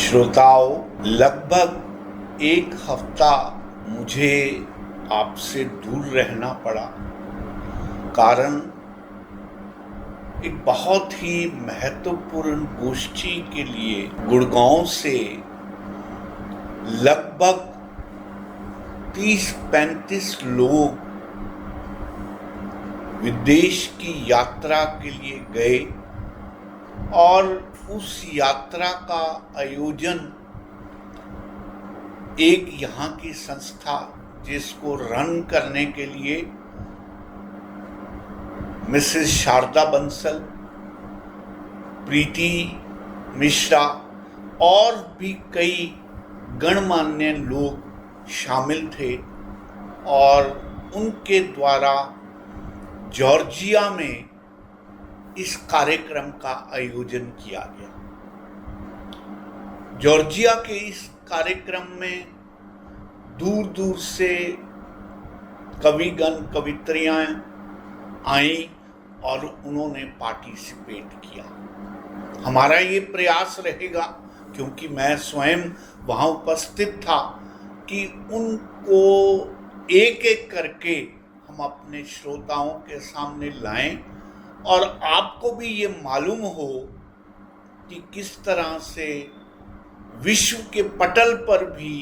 श्रोताओं, लगभग एक हफ्ता मुझे आपसे दूर रहना पड़ा। कारण एक बहुत ही महत्वपूर्ण गोष्ठी के लिए गुड़गांव से लगभग 30-35 लोग विदेश की यात्रा के लिए गए और उस यात्रा का आयोजन एक यहाँ की संस्था जिसको रन करने के लिए मिसेस शारदा बंसल, प्रीति मिश्रा और भी कई गणमान्य लोग शामिल थे और उनके द्वारा जॉर्जिया में इस कार्यक्रम का आयोजन किया गया। जॉर्जिया के इस कार्यक्रम में दूर दूर से कविगण कवित्रियां आईं और उन्होंने पार्टिसिपेट किया। हमारा ये प्रयास रहेगा, क्योंकि मैं स्वयं वहाँ उपस्थित था, कि उनको एक एक करके हम अपने श्रोताओं के सामने लाएं और आपको भी ये मालूम हो कि किस तरह से विश्व के पटल पर भी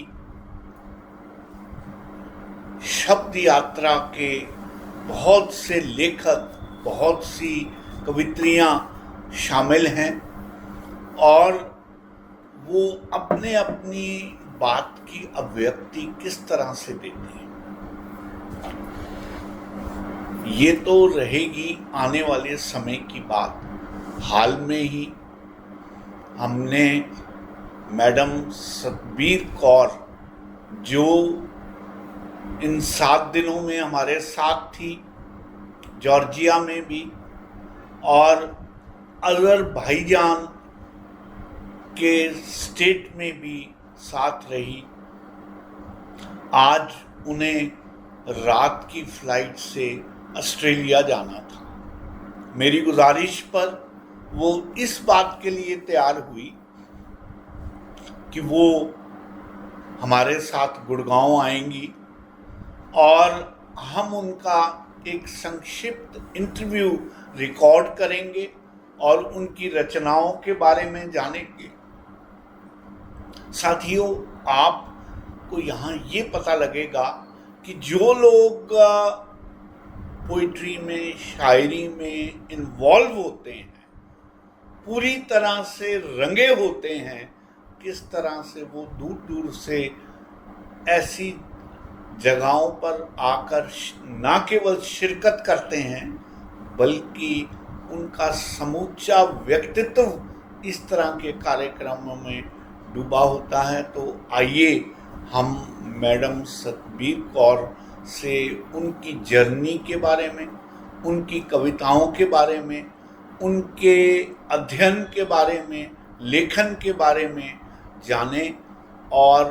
शब्द यात्रा के बहुत से लेखक, बहुत सी कवित्रियां शामिल हैं और वो अपने अपनी बात की अभिव्यक्ति किस तरह से देते हैं। ये तो रहेगी आने वाले समय की बात। हाल में ही हमने मैडम सतबीर कौर, जो इन 7 दिनों में हमारे साथ थी, जॉर्जिया में भी और अज़रबैजान के स्टेट में भी साथ रही। आज उन्हें रात की फ्लाइट से ऑस्ट्रेलिया जाना था। मेरी गुजारिश पर वो इस बात के लिए तैयार हुई कि वो हमारे साथ गुड़गांव आएंगी और हम उनका एक संक्षिप्त इंटरव्यू रिकॉर्ड करेंगे और उनकी रचनाओं के बारे में जानेंगे। साथियों, आपको यहाँ ये पता लगेगा कि जो लोग पोइट्री में, शायरी में इन्वॉल्व होते हैं, पूरी तरह से रंगे होते हैं, किस तरह से वो दूर दूर से ऐसी जगहों पर आकर न केवल शिरकत करते हैं, बल्कि उनका समूचा व्यक्तित्व इस तरह के कार्यक्रमों में डूबा होता है। तो आइए हम मैडम सतबीर कौर से उनकी जर्नी के बारे में, उनकी कविताओं के बारे में, उनके अध्ययन के बारे में, लेखन के बारे में जानें और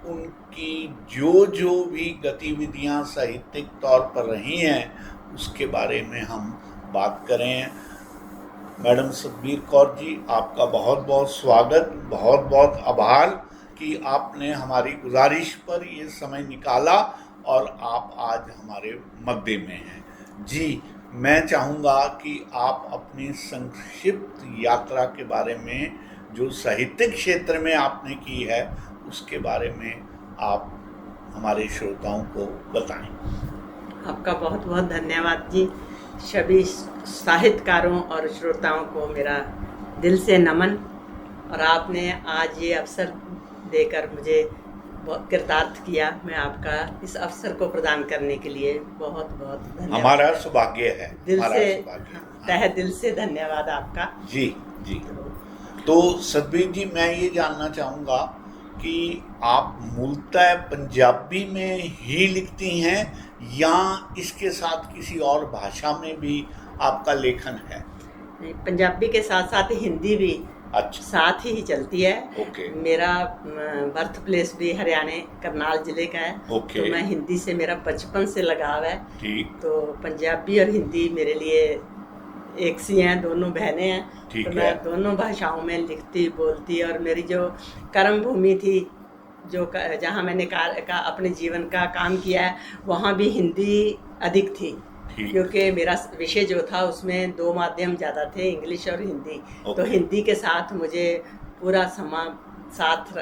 उनकी जो जो भी गतिविधियां साहित्यिक तौर पर रही हैं उसके बारे में हम बात करें। मैडम सतबीर कौर जी, आपका बहुत बहुत स्वागत, बहुत बहुत आभार कि आपने हमारी गुजारिश पर ये समय निकाला और आप आज हमारे मध्य में हैं। जी, मैं चाहूँगा कि आप अपनी संक्षिप्त यात्रा के बारे में, जो साहित्यिक क्षेत्र में आपने की है, उसके बारे में आप हमारे श्रोताओं को बताएं। आपका बहुत बहुत धन्यवाद जी। सभी साहित्यकारों और श्रोताओं को मेरा दिल से नमन। और आपने आज ये अवसर देकर मुझे बहुत कृतार्थ किया। मैं आपका इस अवसर को प्रदान करने के लिए बहुत बहुत धन्यवाद। हमारा सौभाग्य है, दिल से, तहे दिल से धन्यवाद आपका। जी जी। तो सतबीर जी, मैं ये जानना चाहूँगा कि आप मूलतः पंजाबी में ही लिखती हैं या इसके साथ किसी और भाषा में भी आपका लेखन है? पंजाबी के साथ साथ हिंदी भी अच्छा, साथ ही चलती है। ओके। मेरा बर्थ प्लेस भी हरियाणा करनाल जिले का है। ओके। तो मैं हिंदी से, मेरा बचपन से लगाव है। ठीक। तो पंजाबी और हिंदी मेरे लिए एक सी हैं, दोनों बहनें हैं। ठीक तो है। मैं दोनों भाषाओं में लिखती बोलती, और मेरी जो कर्म भूमि थी, जो जहाँ मैंने अपने जीवन का काम किया है, वहाँ भी हिंदी अधिक थी। ठीक। क्योंकि मेरा विषय जो था उसमें 2 माध्यम ज़्यादा थे, इंग्लिश और हिंदी। तो ओके। हिंदी के साथ मुझे पूरा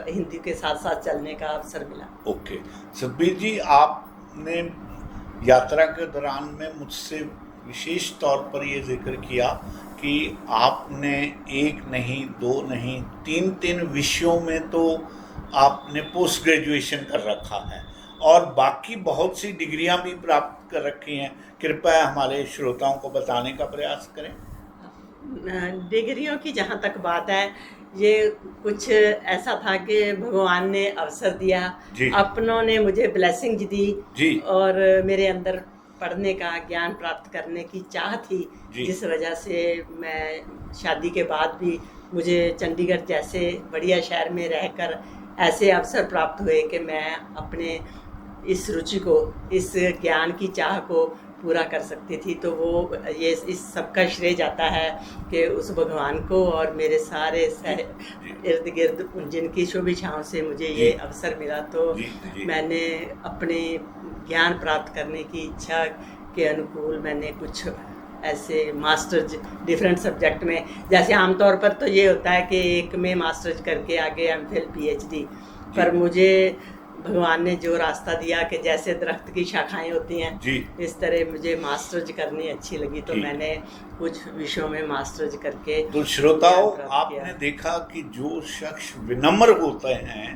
हिंदी के साथ साथ चलने का अवसर मिला। ओके सतबीर जी, आपने यात्रा के दौरान में मुझसे विशेष तौर पर ये जिक्र किया कि आपने 1 नहीं, 2 नहीं, 3 विषयों में तो आपने पोस्ट ग्रेजुएशन कर रखा है और बाकी बहुत सी डिग्रियां भी प्राप्त कर रखी हैं। कृपया हमारे श्रोताओं को बताने का प्रयास करें। डिग्रियों की जहाँ तक बात है, ये कुछ ऐसा था कि भगवान ने अवसर दिया, जी। अपनों ने मुझे ब्लेसिंग दी जी। और मेरे अंदर पढ़ने का, ज्ञान प्राप्त करने की चाह थी, जिस वजह से मैं शादी के बाद भी मुझे चंडीगढ़ जैसे बढ़िया शहर में रहकर ऐसे अवसर प्राप्त हुए कि मैं अपने इस रुचि को, इस ज्ञान की चाह को पूरा कर सकती थी। तो वो ये इस सब का श्रेय जाता है कि उस भगवान को और मेरे सारे इर्द गिर्द जिनकी शुभ इच्छाओं से मुझे ये अवसर मिला। तो मैंने अपने ज्ञान प्राप्त करने की इच्छा के अनुकूल मैंने कुछ ऐसे मास्टर्स डिफरेंट सब्जेक्ट में, जैसे आमतौर पर तो ये होता है कि एक में मास्टर्स करके आगे एमफिल पीएचडी, पर मुझे भगवान ने जो रास्ता दिया कि जैसे दरख्त की शाखाएं होती हैं जी, इस तरह मुझे मास्टर्स करनी अच्छी लगी। तो मैंने कुछ विषयों में मास्टर्स करके। तो श्रोताओ, आपने देखा कि जो शख्स विनम्र होते हैं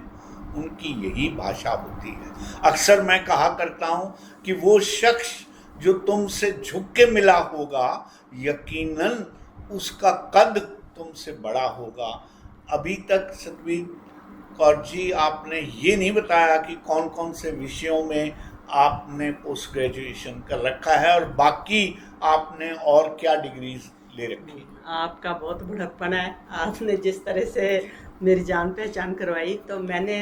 उनकी यही भाषा होती है। अक्सर मैं कहा करता हूं कि वो शख्स जो तुमसे झुक के मिला होगा, यकीनन उसका कद तुमसे बड़ा होगा। अभी तक सतबीर कौर जी, आपने ये नहीं बताया कि कौन कौन से विषयों में आपने पोस्ट ग्रेजुएशन कर रखा है और बाकी आपने और क्या डिग्रीज ले रखी है। आपका बहुत बुढ़प्पन है, आपने जिस तरह से मेरी जान पहचान करवाई। तो मैंने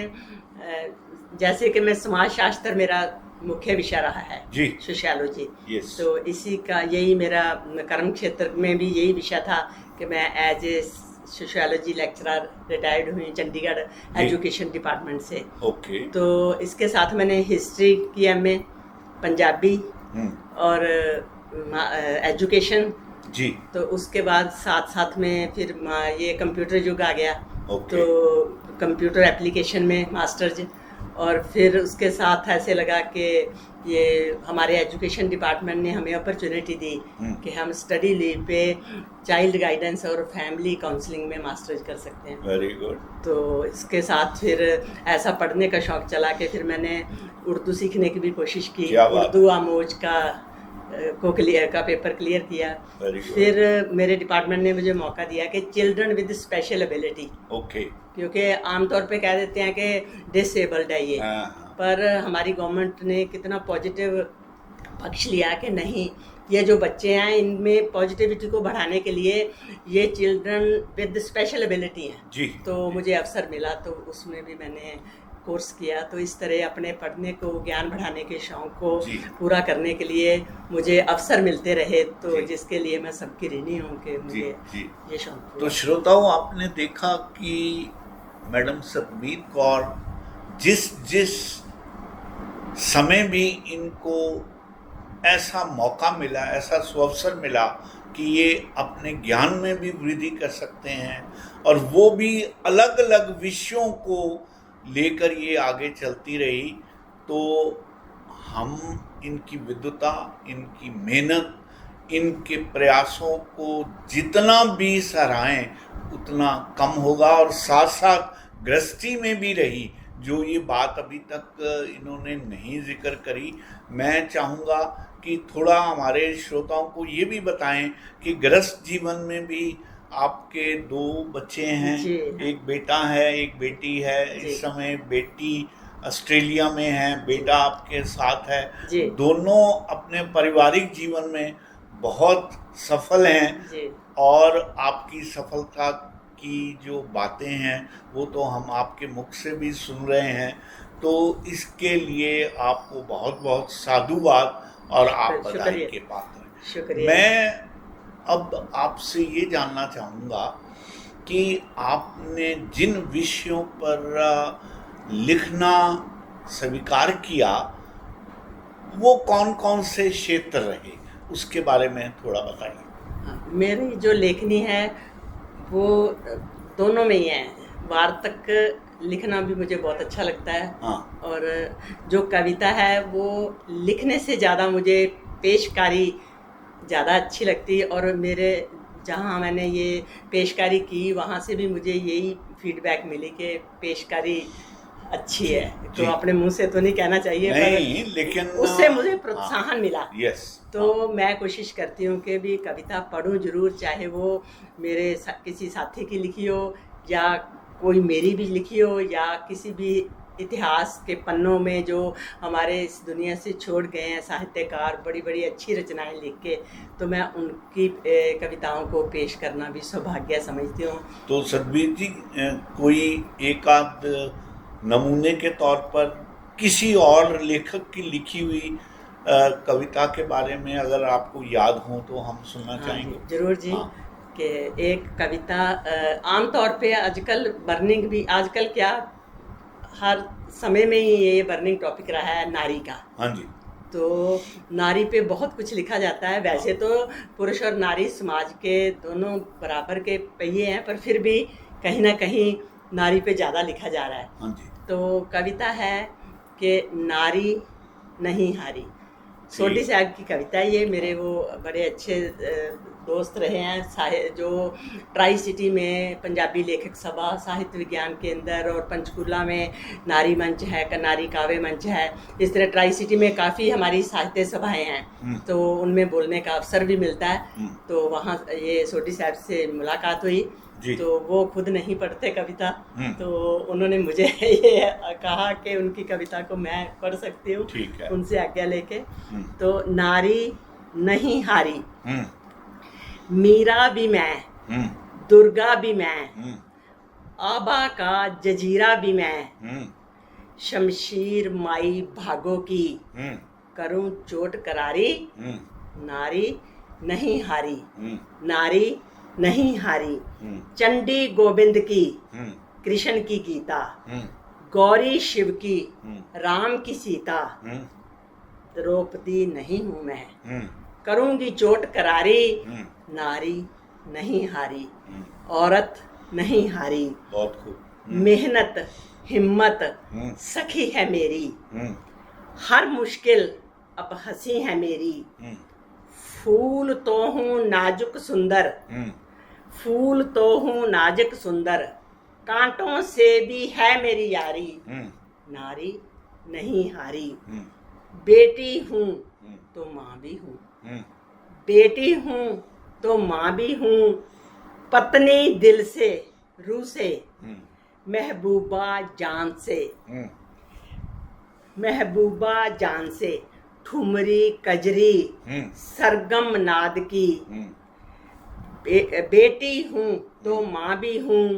जैसे कि मैं समाज शास्त्र मेरा मुख्य विषय रहा है जी, सोशियोलॉजी। यस। तो इसी का यही मेरा कर्म क्षेत्र में भी यही विषय था कि मैं as a sociology lecturer retired हुई चंडीगढ़ एजुकेशन डिपार्टमेंट से। ओके। तो इसके साथ मैंने हिस्ट्री की एमए, पंजाबी और एजुकेशन जी। तो उसके बाद साथ साथ में फिर ये कंप्यूटर युग आ गया। तो कंप्यूटर एप्लीकेशन में मास्टर्स, और फिर उसके साथ ऐसे लगा कि ये हमारे एजुकेशन डिपार्टमेंट ने हमें अपॉर्चुनिटी दी कि हम स्टडी लीव पे चाइल्ड गाइडेंस और फैमिली काउंसलिंग में मास्टर्स कर सकते हैं। Very good. तो इसके साथ फिर ऐसा पढ़ने का शौक चला कि फिर मैंने उर्दू सीखने की भी कोशिश की। उर्दू आमोज का पेपर क्लियर किया। फिर मेरे डिपार्टमेंट ने मुझे मौका दिया कि चिल्ड्रन विद स्पेशल एबिलिटी, क्योंकि आमतौर पे कह देते हैं कि डिसेबल्ड है ये, पर हमारी गवर्नमेंट ने कितना पॉजिटिव पक्ष लिया कि नहीं, ये जो बच्चे हैं इनमें पॉजिटिविटी को बढ़ाने के लिए ये चिल्ड्रन विद स्पेशल एबिलिटी हैं जी। तो मुझे अवसर मिला, तो उसमें भी मैंने कोर्स किया। तो इस तरह अपने पढ़ने को, ज्ञान बढ़ाने के शौक को पूरा करने के लिए मुझे अवसर मिलते रहे, तो जिसके लिए मैं सबकी ऋणी हूँ कि मुझे ये शौक। तो श्रोताओं, आपने देखा कि मैडम सतबीर कौर जिस समय भी इनको ऐसा मौका मिला, ऐसा सुअवसर मिला कि ये अपने ज्ञान में भी वृद्धि कर सकते हैं और वो भी अलग अलग विषयों को लेकर ये आगे चलती रही, तो हम इनकी विद्वता, इनकी मेहनत, इनके प्रयासों को जितना भी सराहें उतना कम होगा। और साथ साथ गृहस्थी में भी रही, जो ये बात अभी तक इन्होंने नहीं जिक्र करी, मैं चाहूँगा कि थोड़ा हमारे श्रोताओं को ये भी बताएं कि गृहस्थ जीवन में भी आपके 2 बच्चे हैं, एक बेटा है, एक बेटी है। इस समय बेटी ऑस्ट्रेलिया में है, बेटा आपके साथ है। दोनों अपने पारिवारिक जीवन में बहुत सफल हैं और आपकी सफलता की जो बातें हैं वो तो हम आपके मुख से भी सुन रहे हैं। तो इसके लिए आपको बहुत बहुत साधुवाद और आप बधाई के पात्र हैं। शुक्रिया। मैं अब आपसे ये जानना चाहूँगा कि आपने जिन विषयों पर लिखना स्वीकार किया वो कौन कौन से क्षेत्र रहे, उसके बारे में थोड़ा बताइए। मेरी जो लेखनी है वो दोनों में ही है। वार्तक लिखना भी मुझे बहुत अच्छा लगता है। हाँ। और जो कविता है वो लिखने से ज़्यादा मुझे पेशकारी ज़्यादा अच्छी लगती है। और मेरे जहाँ मैंने ये पेशकारी की वहाँ से भी मुझे यही फीडबैक मिली कि पेशकारी अच्छी है। जी। तो अपने मुंह से तो नहीं कहना चाहिए, नहीं, लेकिन उससे मुझे प्रोत्साहन मिला। यस। तो मैं कोशिश करती हूँ कि भी कविता पढूं ज़रूर, चाहे वो मेरे किसी साथी की लिखी हो या कोई मेरी भी लिखी हो या किसी भी इतिहास के पन्नों में जो हमारे इस दुनिया से छोड़ गए हैं साहित्यकार बड़ी बड़ी अच्छी रचनाएं लिख के, तो मैं उनकी कविताओं को पेश करना भी सौभाग्य समझती हूँ। तो सतबीर जी, कोई एक आध नमूने के तौर पर किसी और लेखक की लिखी हुई कविता के बारे में अगर आपको याद हो तो हम सुनना चाहेंगे। जरूर जी। हाँ। कि एक कविता आमतौर पे आजकल बर्निंग भी, आजकल क्या हर समय में ही ये बर्निंग टॉपिक रहा है, नारी का। हाँ जी। तो नारी पे बहुत कुछ लिखा जाता है। वैसे तो पुरुष और नारी समाज के दोनों बराबर के पहिए हैं, पर फिर भी कहीं ना कहीं नारी पे ज़्यादा लिखा जा रहा है। हाँ जी। तो कविता है कि नारी नहीं हारी। सोटी साहब की कविता है ये। मेरे वो बड़े अच्छे दोस्त रहे हैं जो ट्राई सिटी में पंजाबी लेखक सभा साहित्य विज्ञान के अंदर और पंचकूला में नारी मंच है, नारी काव्य मंच है। इस तरह ट्राई सिटी में काफ़ी हमारी साहित्य सभाएं हैं, तो उनमें बोलने का अवसर भी मिलता है। तो वहाँ ये सोटी साहब से मुलाकात हुई। तो वो खुद नहीं पढ़ते कविता, तो उन्होंने मुझे ये कहा कि उनकी कविता को मैं पढ़ सकती हूँ, उनसे आज्ञा लेके। तो नारी नहीं हारी, मीरा भी मैं, दुर्गा भी मैं, आबा का जजीरा भी मैं, शमशीर माई भागों की, करूं चोट करारी, नारी नहीं हारी, नारी नहीं हारी। चंडी गोविंद की, कृष्ण की गीता, गौरी शिव की, राम की सीता, द्रौपदी नहीं हूं मैं, करूंगी चोट करारी, नारी नहीं हारी, औरत नहीं हारी। बहुत खूब। मेहनत हिम्मत सखी है मेरी, हर मुश्किल अब हंसी है मेरी। फूल तो हूँ नाजुक सुंदर, फूल तो हूँ नाजुक सुंदर, कांटों से भी है मेरी यारी, नारी नहीं हारी। बेटी हूँ तो माँ भी हूँ, बेटी हूँ तो माँ भी हूँ, पत्नी दिल से रूह से, महबूबा जान से, महबूबा जान से। ठुमरी कजरी सरगम नाद की, बेटी हूँ तो माँ भी हूँ,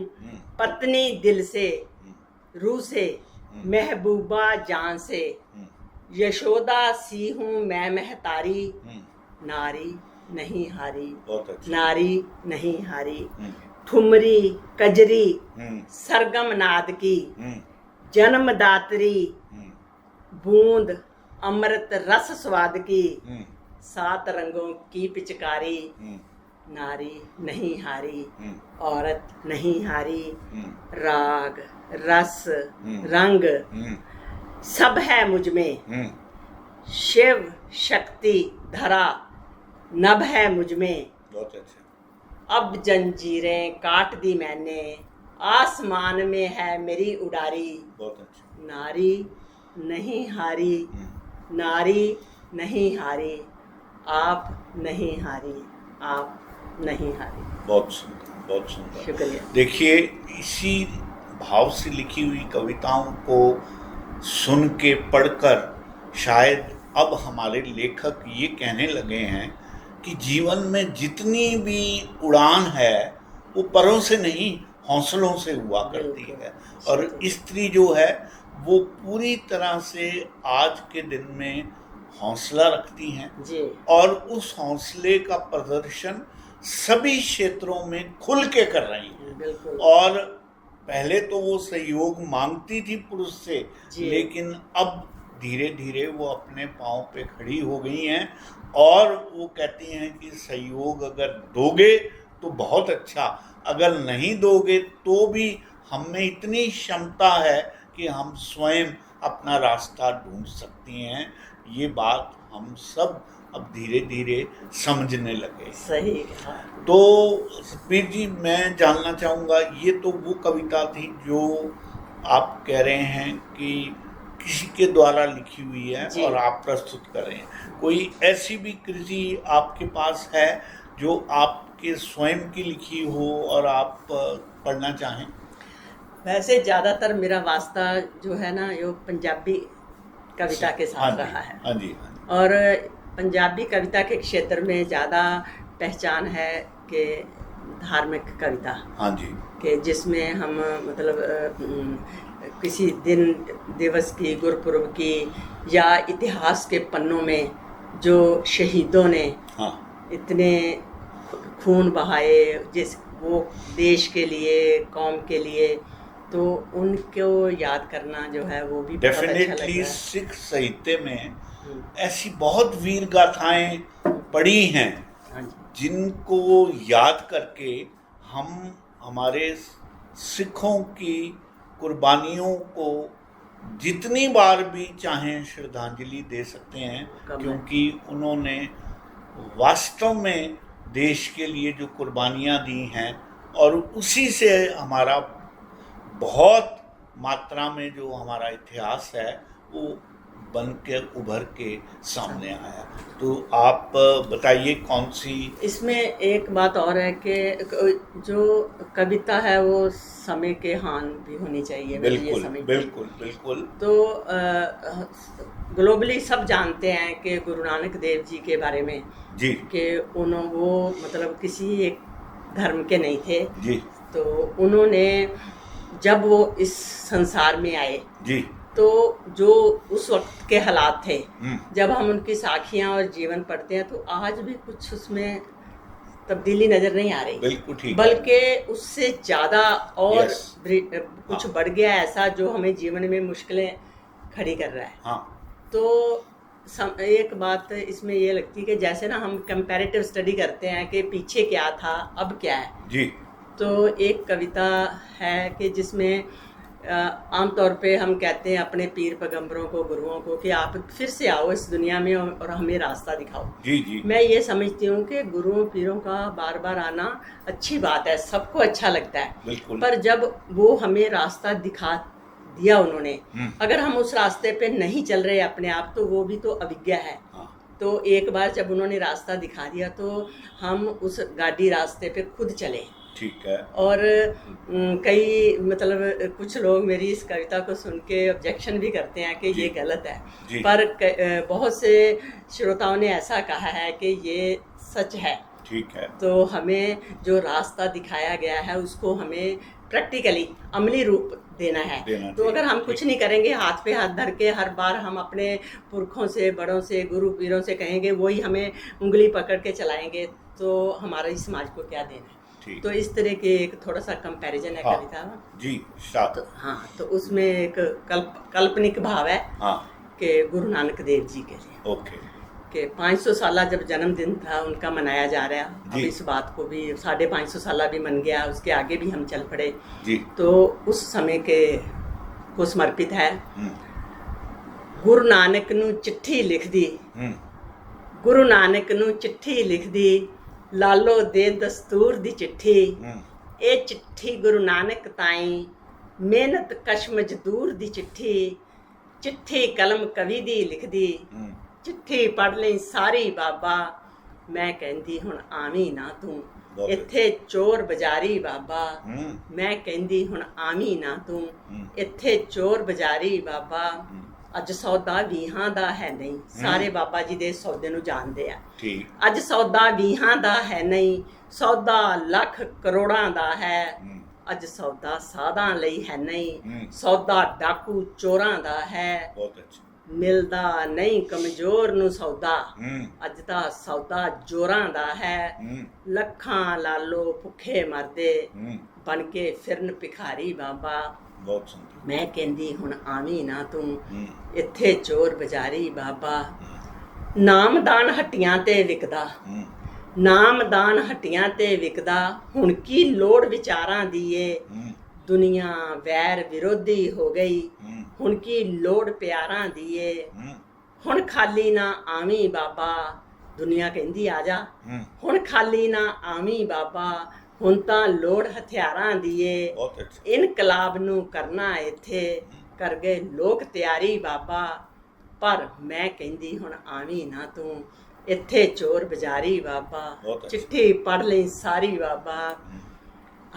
पत्नी दिल से रूह से, महबूबा जान से। यशोदा सी हूँ मैं महतारी, नारी नहीं हारी, नारी नहीं हारी। ठुमरी कजरी सरगम नाद की, जन्मदात्री बूंद अमृत रस स्वाद की, 7 रंगों की पिचकारी, नारी नहीं हारी, औरत नहीं हारी। राग रस रंग सब है मुझ में, शिव शक्ति धरा नभ है मुझ में। बहुत अच्छा। अब जंजीरें काट दी मैंने, आसमान में है मेरी उडारी। बहुत अच्छा। नारी नहीं हारी, नारी नहीं हारी, आप नहीं हारी, आप नहीं हारी। बहुत सुंदर, बहुत सुंदर। शुक्रिया। देखिए, इसी भाव से लिखी हुई कविताओं को सुन के पढ़कर शायद अब हमारे लेखक ये कहने लगे हैं कि जीवन में जितनी भी उड़ान है वो परों से नहीं हौसलों से हुआ करती है। और स्त्री जो है वो पूरी तरह से आज के दिन में हौसला रखती हैं जी। और उस हौसले का प्रदर्शन सभी क्षेत्रों में खुल के कर रही हैं। बिल्कुल। और पहले तो वो सहयोग मांगती थी पुरुष से, जी। लेकिन अब धीरे धीरे वो अपने पाँव पे खड़ी हो गई हैं और वो कहती हैं कि सहयोग अगर दोगे तो बहुत अच्छा, अगर नहीं दोगे तो भी हम में इतनी क्षमता है कि हम स्वयं अपना रास्ता ढूंढ सकती हैं। ये बात हम सब अब धीरे धीरे समझने लगे। सही कहा। तो सतबीर जी, मैं जानना चाहूँगा, ये तो वो कविता थी जो आप कह रहे हैं कि किसी के द्वारा लिखी हुई है जी। और आप प्रस्तुत कर रहे हैं। कोई ऐसी भी कृति आपके पास है जो आपके स्वयं की लिखी हो और आप पढ़ना चाहें? वैसे ज़्यादातर मेरा वास्ता जो है ना, यो पंजाबी कविता के हाँ साथ जी, रहा है। हाँ जी, हाँ जी। और पंजाबी कविता के क्षेत्र में ज़्यादा पहचान है कि धार्मिक कविता हाँ जी। के, जिसमें हम मतलब किसी दिन दिवस की, गुरपुरब की, या इतिहास के पन्नों में जो शहीदों ने हाँ। इतने खून बहाए जिस वो देश के लिए, कौम के लिए, तो उनको याद करना जो है वो भी बहुत अच्छा लगता डेफिनेटली है। सिख साहित्य में ऐसी बहुत वीर गाथाएं पड़ी हैं हाँ जी। जिनको याद करके हम हमारे सिखों की कुर्बानियों को जितनी बार भी चाहें श्रद्धांजलि दे सकते हैं, कम है। क्योंकि उन्होंने वास्तव में देश के लिए जो कुर्बानियां दी हैं और उसी से हमारा बहुत मात्रा में जो हमारा इतिहास है वो बन के उभर के सामने आया। तो आप बताइए कौन सी? इसमें एक बात और है कि जो कविता है वो समय के हान भी होनी चाहिए, मैं ये बिल्कुल समझती हूँ। बिल्कुल बिल्कुल। तो ग्लोबली सब जानते हैं कि गुरु नानक देव जी के बारे में जी कि वो मतलब किसी एक धर्म के नहीं थे। जी तो उन्होंने जब वो इस संसार में आए जी तो जो उस वक्त के हालात थे, हम्म, जब हम उनकी साखियाँ और जीवन पढ़ते हैं तो आज भी कुछ उसमें तब्दीली नज़र नहीं आ रही, बिल्कुल ठीक है। बल्कि उससे ज़्यादा और Yes. कुछ हाँ। बढ़ गया ऐसा जो हमें जीवन में मुश्किलें खड़ी कर रहा है। हाँ तो एक बात इसमें ये लगती है कि जैसे ना हम कंपैरेटिव स्टडी करते हैं कि पीछे क्या था अब क्या है। जी तो एक कविता है कि जिसमें आमतौर पे हम कहते हैं अपने पीर पैगंबरों को, गुरुओं को, कि आप फिर से आओ इस दुनिया में और हमें रास्ता दिखाओ। जी जी मैं ये समझती हूँ कि गुरुओं पीरों का बार बार आना अच्छी बात है, सबको अच्छा लगता है, बिल्कुल। पर जब वो हमें रास्ता दिखा दिया उन्होंने, हम्म, अगर हम उस रास्ते पे नहीं चल रहे अपने आप, तो वो भी तो अविज्ञा है। हाँ तो एक बार जब उन्होंने रास्ता दिखा दिया तो हम उस गाड़ी रास्ते पे खुद चले। ठीक है। और कई मतलब कुछ लोग मेरी इस कविता को सुन के ऑब्जेक्शन भी करते हैं कि जी। ये गलत है, जी। पर बहुत से श्रोताओं ने ऐसा कहा है कि ये सच है। ठीक है। तो हमें जो रास्ता दिखाया गया है उसको हमें प्रैक्टिकली अमली रूप देना है। देना तो अगर हम चाहिए। कुछ नहीं करेंगे, हाथ पे हाथ धर के हर बार हम अपने पुरखों से, बड़ों से, गुरु पीरों से कहेंगे, वही हमें उंगली पकड़ के चलाएंगे, तो हमारा इस समाज को क्या देना है। ठीक। तो इस तरह के एक थोड़ा सा कंपैरिजन है हाँ। कविता में। जी शायद। तो हाँ, तो उसमें एक काल्पनिक भाव है हाँ कि गुरु नानक देव जी के लिए ओके। कि 500 साला जब जन्मदिन था उनका मनाया जा रहा है। अब जी। इस बात को भी 550 साला भी मन गया, उसके आगे भी हम चल पड़े। जी तो उस समय के को समर्पित है। हम्म, गुरु नानक नू चिट्ठी लिख दी, हम्म, गुरु नानक नू चिट्ठी लिख दी, लालो दे दस्तूर दी चिट्ठी। हम्म, ए चिट्ठी गुरु नानक ताई, मेहनत कश मजदूर दी चिट्ठी। चिट्ठी कलम कवि दी लिख दी, हम्म, चिट्ठी पढ़ ਲਈ ਸਾਰੀ ਬਾਬਾ। ਮੈਂ ਕਹਿੰਦੀ ਹੁਣ ਆਵੀਂ ਨਾ ਤੂੰ, बहुत ਇੱਥੇ ਚੋਰ ਬਜ਼ਾਰੀ ਬਾਬਾ। हम्म, ਮੈਂ ਕਹਿੰਦੀ ਹੁਣ ਆਵੀਂ ਨਾ ਤੂੰ, हम्म, ਇੱਥੇ ਚੋਰ ਬਜ਼ਾਰੀ ਬਾਬਾ। हम्म, ਅੱਜ ਸੌਦਾ ਵੀਹਾਂ ਦਾ ਹੈ ਨਹੀਂ, ਸਾਰੇ ਬਾਬਾ ਜੀ ਦੇ ਸੌਦੇ ਨੂੰ ਜਾਣਦੇ ਆ। ठीक। ਅੱਜ ਸੌਦਾ ਵੀਹਾਂ ਦਾ ਹੈ ਨਹੀਂ, ਸੌਦਾ ਲੱਖ ਕਰੋੜਾਂ ਦਾ ਹੈ। हम्म, ਅੱਜ ਸੌਦਾ ਸਾਧਾਂ ਲਈ ਹੈ ਨਹੀਂ, हम्म, ਸੌਦਾ ਡਾਕੂ ਚੋਰਾਂ ਦਾ ਹੈ। बहुत अच्छा। ਮਿਲਦਾ ਨਹੀਂ ਕਮਜ਼ੋਰ ਨੂੰ ਸੌਦਾ, ਹੂੰ ਅੱਜ ਦਾ ਸੌਦਾ ਜੋਰਾਂ ਦਾ ਹੈ। ਹੂੰ ਲੱਖਾਂ ਲਾਲੋ ਭੁੱਖੇ ਮਰਦੇ, ਹੂੰ ਬਣ ਕੇ ਫਿਰਨ ਭਿਖਾਰੀ ਬਾਬਾ। ਬਹੁਤ ਸੁੰਦਰ। ਮੈਂ ਕਹਿੰਦੀ ਹੁਣ ਆਵੀਂ ਨਾ ਤੂੰ, ਹੂੰ ਇੱਥੇ ਚੋਰ ਬਜ਼ਾਰੀ ਬਾਬਾ। ਨਾਮਦਾਨ ਹੱਟੀਆਂ ਤੇ ਵਿਕਦਾ, ਹੂੰ ਨਾਮਦਾਨ ਹੱਟੀਆਂ ਤੇ ਵਿਕਦਾ, ਹੁਣ ਕੀ ਲੋੜ ਵਿਚਾਰਾਂ ਦੀ ਏ। ਹੂੰ ਦੁਨੀਆ ਵੈਰ ਵਿਰੋਧੀ ਹੋ ਗਈ, ਹੂੰ ਹੁਣ ਕੀ ਲੋੜ ਪਿਆਰਾਂ ਦੀ ਏ। ਹੂੰ ਹੁਣ ਖਾਲੀ ਨਾ ਆਵੀਂ ਬਾਬਾ, ਦੁਨੀਆ ਕਹਿੰਦੀ ਆ ਜਾ। ਹੂੰ ਹੁਣ ਖਾਲੀ ਨਾ ਆਵੀਂ ਬਾਬਾ, ਹੁਣ ਤਾਂ ਲੋੜ ਹਥਿਆਰਾਂ ਦੀ ਏ। ਬਹੁਤ ਅੱਛਾ। ਇਨਕਲਾਬ ਨੂੰ ਕਰਨਾ ਇੱਥੇ, ਕਰ ਗਏ ਲੋਕ ਤਿਆਰੀ ਬਾਬਾ। ਪਰ ਮੈਂ ਕਹਿੰਦੀ ਹੁਣ ਆਵੀਂ ਨਾ ਤੂੰ, ਇੱਥੇ ਚੋਰ ਬਜ਼ਾਰੀ ਬਾਬਾ। ਬਹੁਤ ਅੱਛਾ। ਚਿੱਠੀ ਪੜ੍ਹ ਲਈ ਸਾਰੀ ਬਾਬਾ।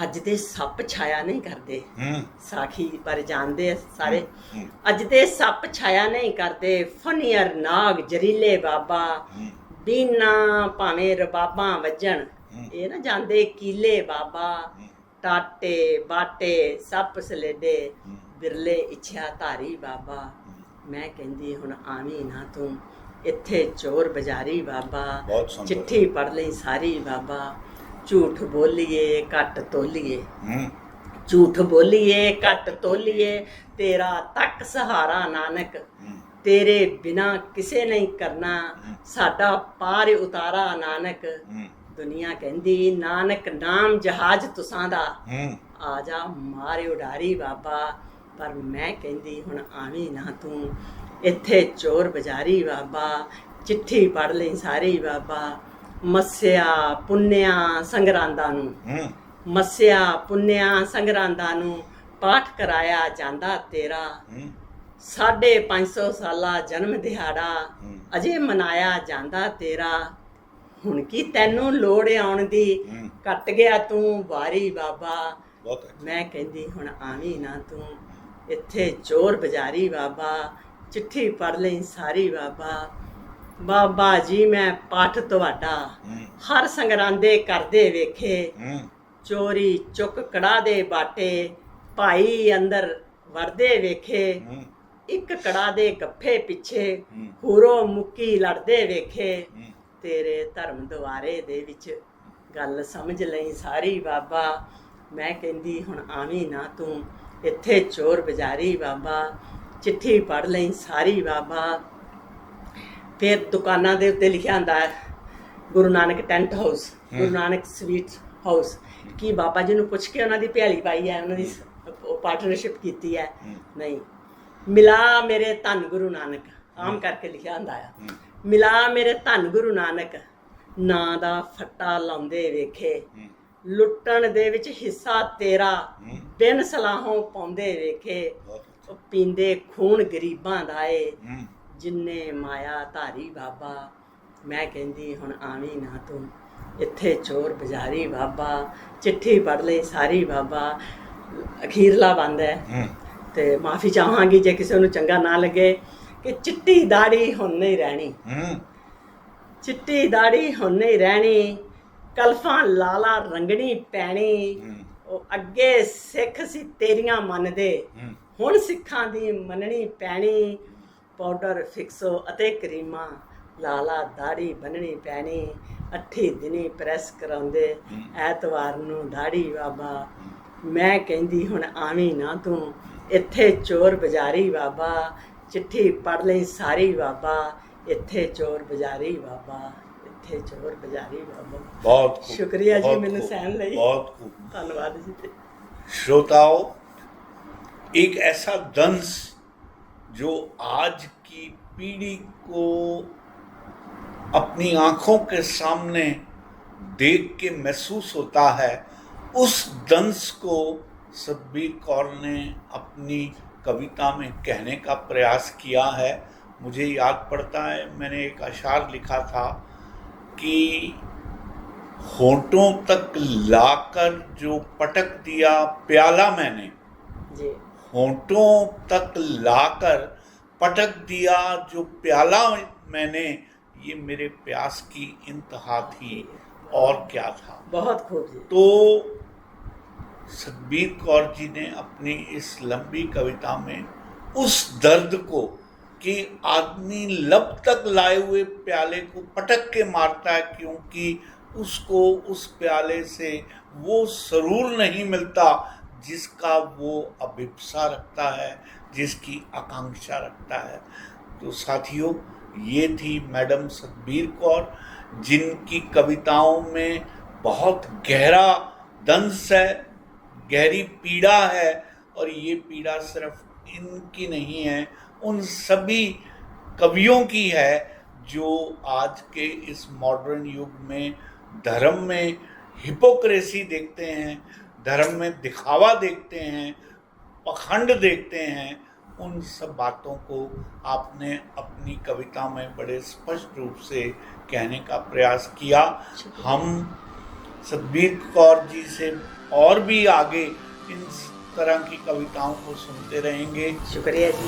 ਅੱਜ ਦੇ ਸੱਪ ਛਾਇਆ ਨਹੀਂ ਕਰਦੇ, ਹੂੰ ਸਾਖੀ ਪਰ ਜਾਣਦੇ ਆ ਸਾਰੇ। ਹੂੰ ਅੱਜ ਦੇ ਸੱਪ ਛਾਇਆ ਨਹੀਂ ਕਰਦੇ, ਫਨੀਅਰ ਨਾਗ ਜ਼ਰੀਲੇ ਬਾਬਾ। ਹੂੰ ਬੀਨਾ ਭਾਵੇਂ ਰਬਾਬਾਂ ਵੱਜਣ, ਹੂੰ ਇਹ ਨਾ ਜਾਂਦੇ ਕੀਲੇ ਬਾਬਾ। ਹੂੰ ਟਾਟੇ ਬਾਟੇ ਸੱਪ ਸਲੇਡੇ, ਹੂੰ ਬਿਰਲੇ ਇੱਛਾ ਧਾਰੀ ਬਾਬਾ। ਮੈਂ ਕਹਿੰਦੀ ਹੁਣ ਆਵੀਂ ਨਾ ਤੂੰ, ਇੱਥੇ ਚੋਰ ਬਜ਼ਾਰੀ ਬਾਬਾ। ਬਹੁਤ ਸੁੰਦਰ। ਚਿੱਠੀ ਪੜ੍ਹ ਲਈ ਸਾਰੀ ਬਾਬਾ। ਝੂਠ ਬੋਲੀਏ ਘੱਟ ਤੋਲੀਏ, ਹੂੰ ਝੂਠ ਬੋਲੀਏ ਘੱਟ ਤੋਲੀਏ, ਤੇਰਾ ਤੱਕ ਸਹਾਰਾ ਨਾਨਕ। ਹੂੰ ਤੇਰੇ ਬਿਨਾ ਕਿਸੇ ਨਹੀਂ ਕਰਨਾ, ਸਾਡਾ ਪਾਰ ਉਤਾਰਾ ਨਾਨਕ। ਹੂੰ ਦੁਨੀਆ ਕਹਿੰਦੀ ਨਾਨਕ ਨਾਮ ਜਹਾਜ਼ ਤੁਸਾਂ ਦਾ, ਹੂੰ ਆ ਜਾ ਮਾਰੇ ਉਡਾਰੀ ਬਾਬਾ। ਪਰ ਮੈਂ ਕਹਿੰਦੀ ਹੁਣ ਆਵੀਂ ਨਾ ਤੂੰ, ਇੱਥੇ ਚੋਰ ਬਜ਼ਾਰੀ ਬਾਬਾ। ਚਿੱਠੀ ਪੜ੍ਹ ਲਈ ਸਾਰੀ ਬਾਬਾ। ਮੱਸਿਆ ਪੁੰਨਿਆ ਸੰਗਰਾਂਦਾਂ ਨੂੰ, ਹੂੰ ਮੱਸਿਆ ਪੁੰਨਿਆ ਸੰਗਰਾਂਦਾਂ ਨੂੰ, ਪਾਠ ਕਰਾਇਆ ਜਾਂਦਾ ਤੇਰਾ। ਹੂੰ 550 ਸਾਲਾ ਜਨਮ ਦਿਹਾੜਾ, ਹੂੰ ਅਜੇ ਮਨਾਇਆ ਜਾਂਦਾ ਤੇਰਾ। ਹੁਣ ਕੀ ਤੈਨੂੰ ਲੋੜ ਆਉਣ ਦੀ, ਹੂੰ ਕੱਟ ਗਿਆ ਤੂੰ ਵਾਰੀ ਬਾਬਾ। ਬਹੁਤ ਅੱਛਾ। ਮੈਂ ਕਹਿੰਦੀ ਹੁਣ ਆਵੀਂ ਨਾ ਤੂੰ, ਇੱਥੇ ਚੋਰ ਬਜ਼ਾਰੀ ਬਾਬਾ। ਚਿੱਠੀ ਪੜ੍ਹ ਲਈ ਸਾਰੀ ਬਾਬਾ। ਬਾਬਾ ਜੀ ਮੈਂ ਪਾਠ ਤੁਹਾਡਾ, ਹੂੰ ਹਰ ਸੰਗਰਾਂਦੇ ਕਰਦੇ ਵੇਖੇ। ਹੂੰ ਚੋਰੀ ਚੁੱਕ ਕੜਾ ਦੇ ਬਾਟੇ, ਭਾਈ ਅੰਦਰ ਵੜਦੇ ਵੇਖੇ। ਹੂੰ ਇੱਕ ਕੜਾ ਦੇ ਗੱਫੇ ਪਿੱਛੇ, ਹੂੰ ਹੂਰੋ ਮੁੱਕੀ ਲੜਦੇ ਵੇਖੇ। ਹੂੰ ਤੇਰੇ ਧਰਮ ਦੁਆਰੇ ਦੇ ਵਿੱਚ ਗੱਲ ਸਮਝ ਲਈ ਸਾਰੀ ਬਾਬਾ। ਮੈਂ ਕਹਿੰਦੀ ਹੁਣ ਆਵੀਂ ਨਾ ਤੂੰ, ਇੱਥੇ ਚੋਰ ਬਜ਼ਾਰੀ ਬਾਬਾ। ਚਿੱਠੀ ਪੜ੍ਹ ਲਈ ਸਾਰੀ ਬਾਬਾ। ਫਿਰ ਦੁਕਾਨਾਂ ਦੇ ਉੱਤੇ ਲਿਖਿਆ ਹੁੰਦਾ ਹੈ Guru Nanak tent house, Guru Nanak sweet house. ਕੀ ਬਾਬਾ ਜੀ ਨੂੰ ਪੁੱਛ ਕੇ ਉਹਨਾਂ ਦੀ ਭਿਆਲੀ ਪਾਈ ਹੈ, ਉਹਨਾਂ ਦੀ ਪਾਰਟਨਰਸ਼ਿਪ ਕੀਤੀ ਹੈ? ਨਹੀਂ। ਮਿਲਾ ਮੇਰੇ ਧੰਨ ਗੁਰੂ ਨਾਨਕ, ਆਮ ਕਰਕੇ ਲਿਖਿਆ ਹੁੰਦਾ ਆ। ਮਿਲਾ ਮੇਰੇ ਧੰਨ ਗੁਰੂ ਨਾਨਕ, ਨਾਂ ਦਾ ਫੱਟਾ ਲਾਉਂਦੇ ਵੇਖੇ। ਲੁੱਟਣ ਦੇ ਵਿੱਚ ਹਿੱਸਾ ਤੇਰਾ, ਬਿਨ ਸਲਾਹੋਂ ਪਾਉਂਦੇ ਵੇਖੇ। ਉਹ ਪੀਂਦੇ ਖੂਨ ਗਰੀਬਾਂ ਦਾ ਏ, ਜਿੰਨੇ ਮਾਇਆ ਧਾਰੀ ਬਾਬਾ। ਮੈਂ ਕਹਿੰਦੀ ਹੁਣ ਆਵੀਂ ਨਾ ਤੂੰ, ਇੱਥੇ ਚੋਰ ਬਜ਼ਾਰੀ ਬਾਬਾ। ਚਿੱਠੀ ਪੜ੍ਹ ਲਈ ਸਾਰੀ ਬਾਬਾ। ਅਖੀਰਲਾ ਬੰਦ ਹੈ ਤੇ ਮਾਫੀ ਚਾਹਾਂਗੀ ਜੇ ਕਿਸੇ ਨੂੰ ਚੰਗਾ ਨਾ ਲੱਗੇ, ਕਿ ਚਿੱਟੀ ਦਾੜੀ ਹੁਣ ਨਹੀਂ ਰਹਿਣੀ, ਚਿੱਟੀ ਦਾੜੀ ਹੁਣ ਨਹੀਂ ਰਹਿਣੀ। ਕਲਫਾਂ ਲਾਲਾ ਰੰਗਣੀ ਪੈਣੀ। ਉਹ ਅੱਗੇ ਸਿੱਖ ਸੀ ਤੇਰੀਆਂ ਮੰਨਦੇ, ਹੁਣ ਸਿੱਖਾਂ ਦੀ ਮੰਨਣੀ ਪੈਣੀ। ਪਾਊਡਰ ਫਿਕਸੋ ਅਤੇ ਕਰੀਮਾਂ, ਲਾਲਾ ਦਾੜੀ ਬੰਨਣੀ ਪੈਣੀ। 8 ਦਿਨੀ ਪ੍ਰੈਸ ਕਰਾਉਂਦੇ, ਐਤਵਾਰ ਨੂੰ ਦਾੜੀ ਬਾਬਾ। ਮੈਂ ਕਹਿੰਦੀ ਹੁਣ ਆਵੀਂ ਨਾ ਤੂੰ, ਇੱਥੇ ਚੋਰ ਬਜ਼ਾਰੀ ਬਾਬਾ। ਚਿੱਠੀ ਪੜ੍ਹ ਲਈ ਸਾਰੀ ਬਾਬਾ। ਇੱਥੇ ਚੋਰ ਬਜ਼ਾਰੀ ਬਾਬਾ, ਇੱਥੇ ਚੋਰ ਬਜ਼ਾਰੀ ਬਾਬਾ। बहुत खूब, शुक्रिया जी बहुत मैंने खूब, सहन ली। बहुत खूब। धन्यवाद जी। श्रोताओं, एक ऐसा दंश जो आज की पीढ़ी को अपनी आंखों के सामने देख के महसूस होता है, उस दंश को सतबीर कौर ने अपनी कविता में कहने का प्रयास किया है। मुझे याद पड़ता है, मैंने एक अशार लिखा था कि होठों तक लाकर जो पटक दिया प्याला मैंने, जी। होठों तक लाकर पटक दिया जो प्याला मैंने, ये मेरे प्यास की इंतहा थी और क्या था। बहुत खूब जी। तो सतबीर कौर जी ने अपनी इस लंबी कविता में उस दर्द को कि आदमी लब तक लाए हुए प्याले को पटक के मारता है, क्योंकि उसको उस प्याले से वो सरूर नहीं मिलता जिसका वो अभिप्सा रखता है, जिसकी आकांक्षा रखता है। तो साथियों, ये थी मैडम सतबीर कौर, जिनकी कविताओं में बहुत गहरा दंश है, गहरी पीड़ा है, और ये पीड़ा सिर्फ इनकी नहीं है, उन सभी कवियों की है जो आज के इस मॉडर्न युग में धर्म में हिपोक्रेसी देखते हैं, धर्म में दिखावा देखते हैं, पखंड देखते हैं। उन सब बातों को आपने अपनी कविता में बड़े स्पष्ट रूप से कहने का प्रयास किया। हम सतबीर कौर जी से और भी आगे इन तरह की कविताओं को सुनते रहेंगे। शुक्रिया जी।